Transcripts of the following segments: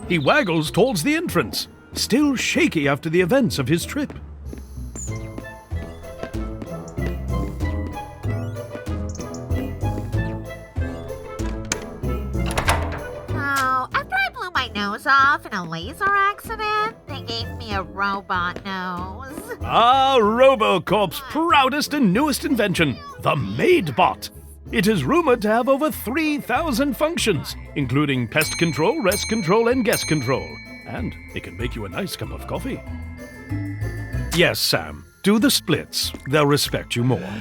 He waggles towards the entrance, still shaky after the events of his trip. After I blew my nose off in a laser accident, they gave me a robot nose. RoboCorp's proudest and newest invention, the MaidBot. It is rumored to have over 3,000 functions, including pest control, rest control, and guest control. And it can make you a nice cup of coffee. Yes, Sam, do the splits. They'll respect you more.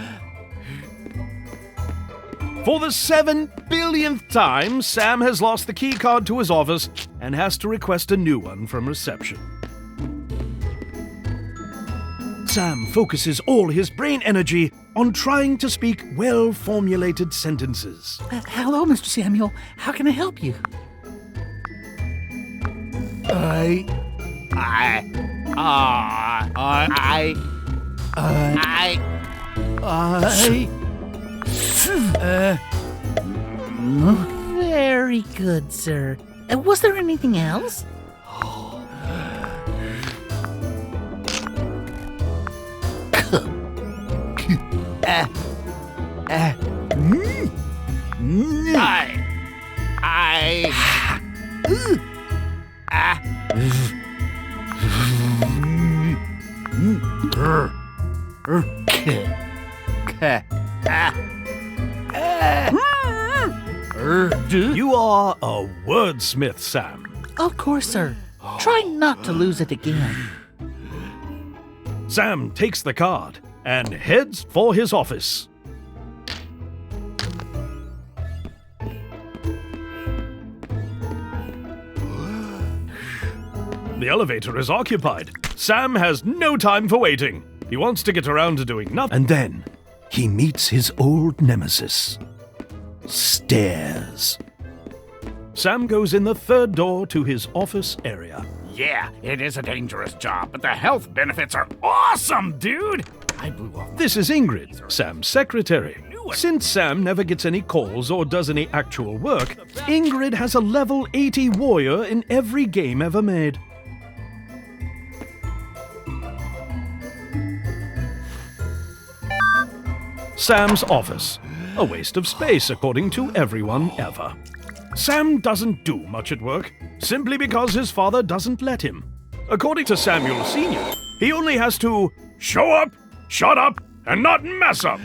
For the 7 billionth time, Sam has lost the key card to his office and has to request a new one from reception. Sam focuses all his brain energy on trying to speak well-formulated sentences. Hello, Mr. Samuel. How can I help you? Very good, sir. Was there anything else? You are a wordsmith, Sam. Of course, sir. Try not to lose it again. Sam takes the card and heads for his office. The elevator is occupied. Sam has no time for waiting. He wants to get around to doing nothing. And then he meets his old nemesis. Stairs. Sam goes in the third door to his office area. Yeah, it is a dangerous job, but the health benefits are awesome, dude! I blew off. This is Ingrid, Sam's secretary. Since Sam never gets any calls or does any actual work, Ingrid has a level 80 warrior in every game ever made. Sam's office. A waste of space, according to everyone ever. Sam doesn't do much at work, simply because his father doesn't let him. According to Samuel Sr., he only has to show up, shut up, and not mess up.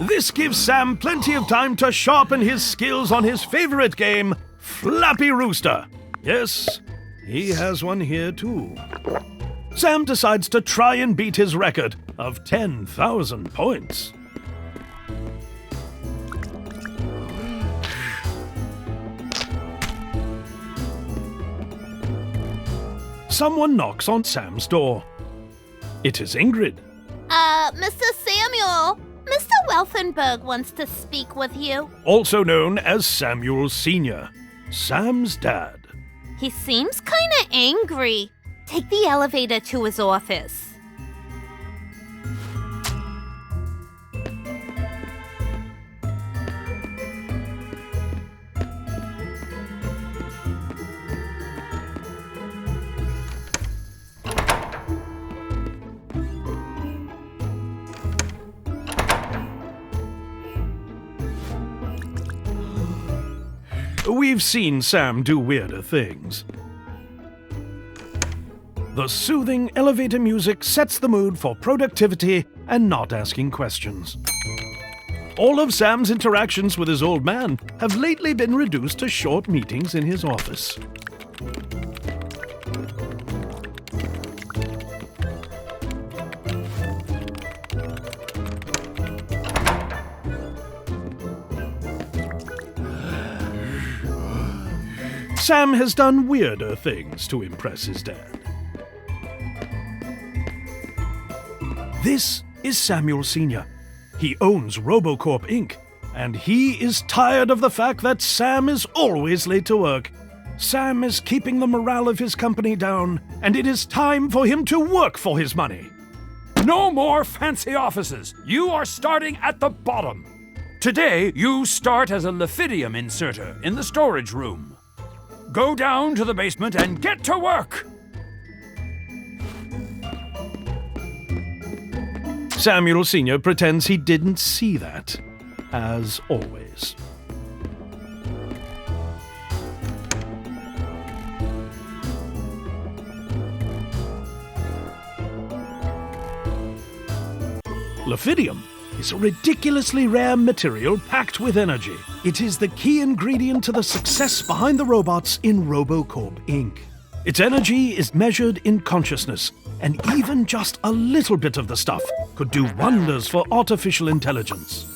This gives Sam plenty of time to sharpen his skills on his favorite game, Flappy Rooster. Yes, he has one here too. Sam decides to try and beat his record of 10,000 points. Someone knocks on Sam's door. It is Ingrid. Mr. Samuel, Mr. Welfenberg wants to speak with you. Also known as Samuel Sr., Sam's dad. He seems kinda angry. Take the elevator to his office. We've seen Sam do weirder things. The soothing elevator music sets the mood for productivity and not asking questions. All of Sam's interactions with his old man have lately been reduced to short meetings in his office. Sam has done weirder things to impress his dad. This is Samuel Sr. He owns RoboCorp Inc., and he is tired of the fact that Sam is always late to work. Sam is keeping the morale of his company down, and it is time for him to work for his money. No more fancy offices. You are starting at the bottom. Today, you start as a Lefidium inserter in the storage room. go down to the basement and get to work! Samuel Sr. pretends he didn't see that, as always. Laphidium is a ridiculously rare material packed with energy. It is the key ingredient to the success behind the robots in RoboCorp Inc. Its energy is measured in consciousness, and even just a little bit of the stuff could do wonders for artificial intelligence.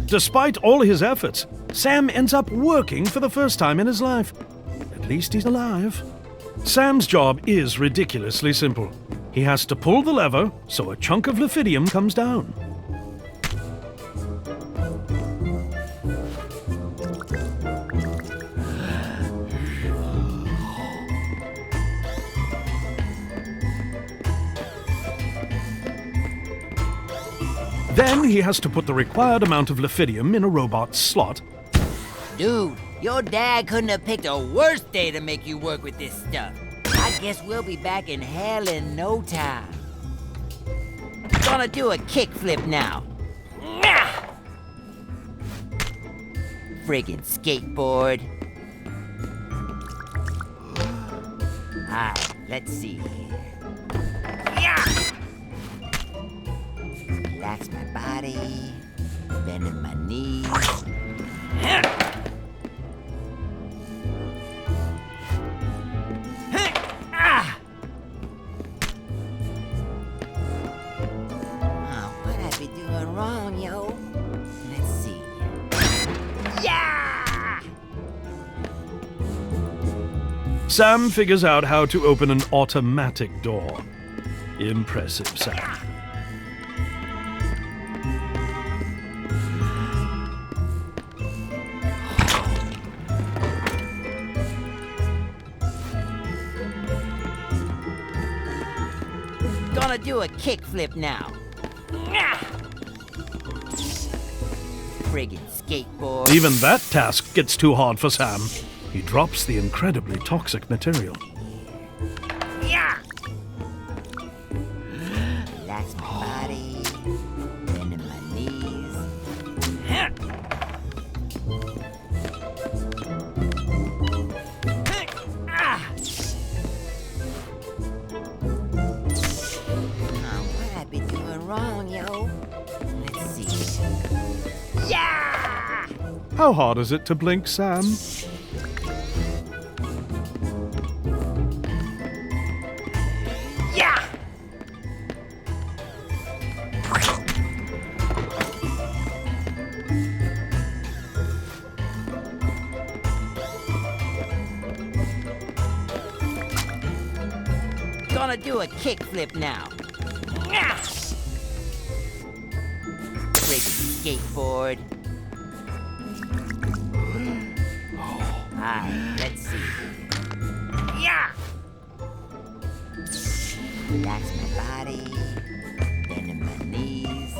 Despite all his efforts, Sam ends up working for the first time in his life. At least he's alive. Sam's job is ridiculously simple. He has to pull the lever so a chunk of Laphidium comes down. Then he has to put the required amount of Laphidium in a robot's slot. Dude, your dad couldn't have picked a worse day to make you work with this stuff. I guess we'll be back in hell in no time. Gonna do a kickflip now. Friggin' skateboard. Alright, let's see here. Relax my body, bending my knees. What I be doing wrong, yo? Let's see. Yeah! Sam figures out how to open an automatic door. Impressive, Sam. Gonna do a kickflip now. Friggin' skateboard. Even that task gets too hard for Sam. He drops the incredibly toxic material. Relax my body, bending my knees. What I be doing wrong, yo? Let's see. Yeah! How hard is it to blink, Sam? Yeah! Gonna do a kickflip now. Friggin' skateboard. Alright, let's see. Yeah! Relax my body, bending my knees.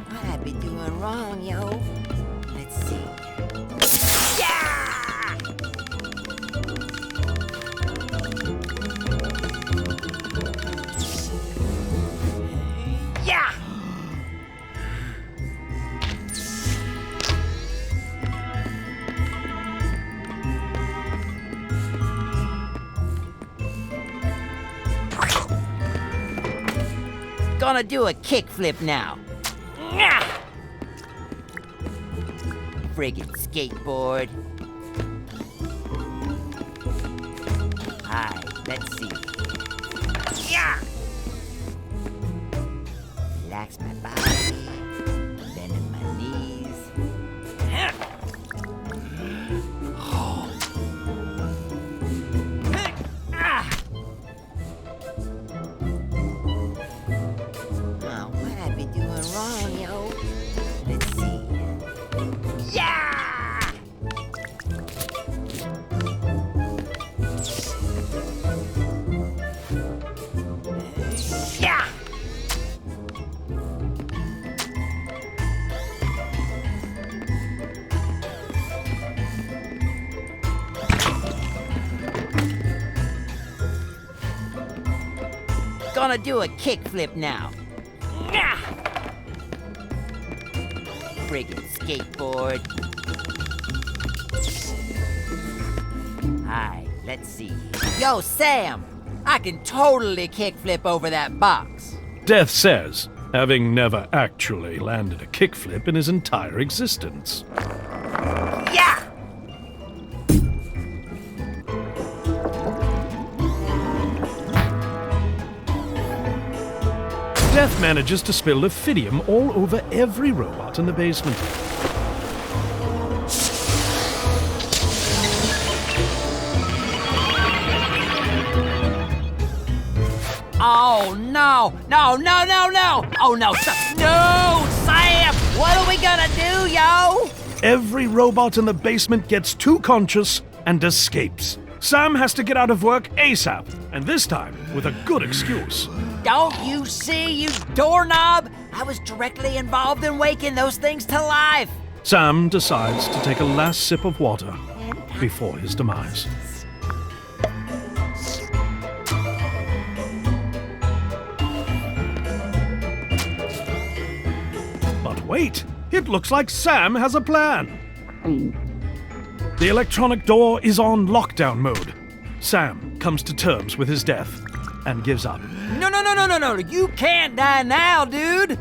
What I be doing wrong, yo? Let's see. Yeah! Yeah! Gonna do a kickflip now. Friggin' skateboard. Alright, let's see. Yeah! Relax my body, bending my knees. What I be doing wrong, yo? Let's see. Yeah! Gonna do a kickflip now. Nyah! Friggin' skateboard. Alright, let's see. Yo, Sam! I can totally kickflip over that box. Death says, having never actually landed a kickflip in his entire existence. Yeah! Death manages to spill Lephidium all over every robot in the basement. Oh, no! No, no, no, no! Oh, no, no! Sam! What are we gonna do, yo? Every robot in the basement gets too conscious and escapes. Sam has to get out of work ASAP, and this time with a good excuse. Don't you see, you doorknob? I was directly involved in waking those things to life. Sam decides to take a last sip of water before his demise. But wait, it looks like Sam has a plan. The electronic door is on lockdown mode. Sam comes to terms with his death and gives up. No, no, no, no, no, no. You can't die now, dude.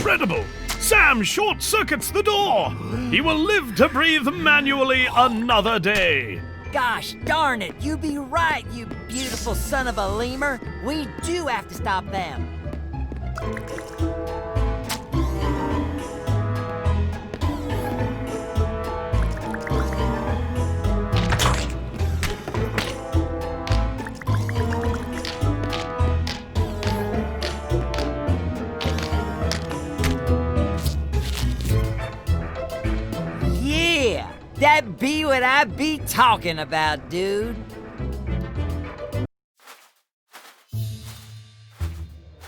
Incredible! Sam short-circuits the door! He will live to breathe manually another day! Gosh darn it, you be right, you beautiful son of a lemur. We do have to stop them. Yeah, that be what I be talking about, dude.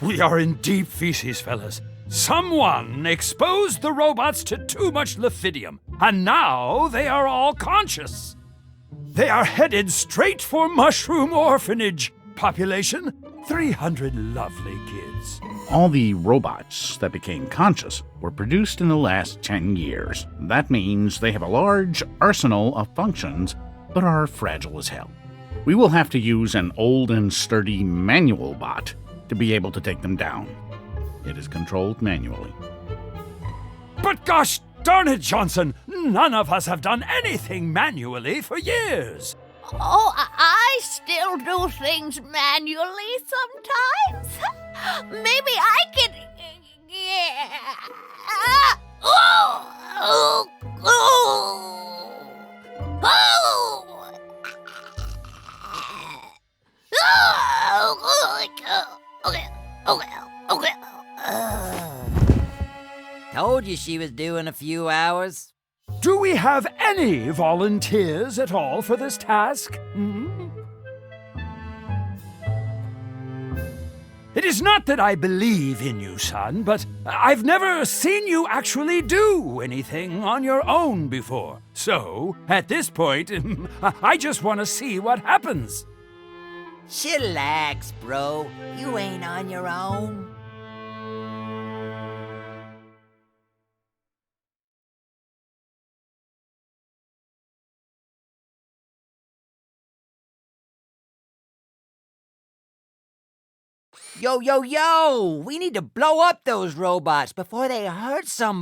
We are in deep feces, fellas. Someone exposed the robots to too much Lephidium, and now they are all conscious. They are headed straight for Mushroom Orphanage. Population 300 lovely kids. All the robots that became conscious were produced in the last 10 years. That means they have a large arsenal of functions, but are fragile as hell. We will have to use an old and sturdy manual bot to be able to take them down. It is controlled manually. But gosh darn it, Johnson, none of us have done anything manually for years. Oh, I still do things manually sometimes. Maybe I can. Yeah. Oh. Told you she was doing a few hours. Do we have any volunteers at all for this task? Hmm? It is not that I believe in you, son, but I've never seen you actually do anything on your own before. So, at this point, I just want to see what happens. Chillax, bro. You ain't on your own. Yo, yo, yo! We need to blow up those robots before they hurt somebody.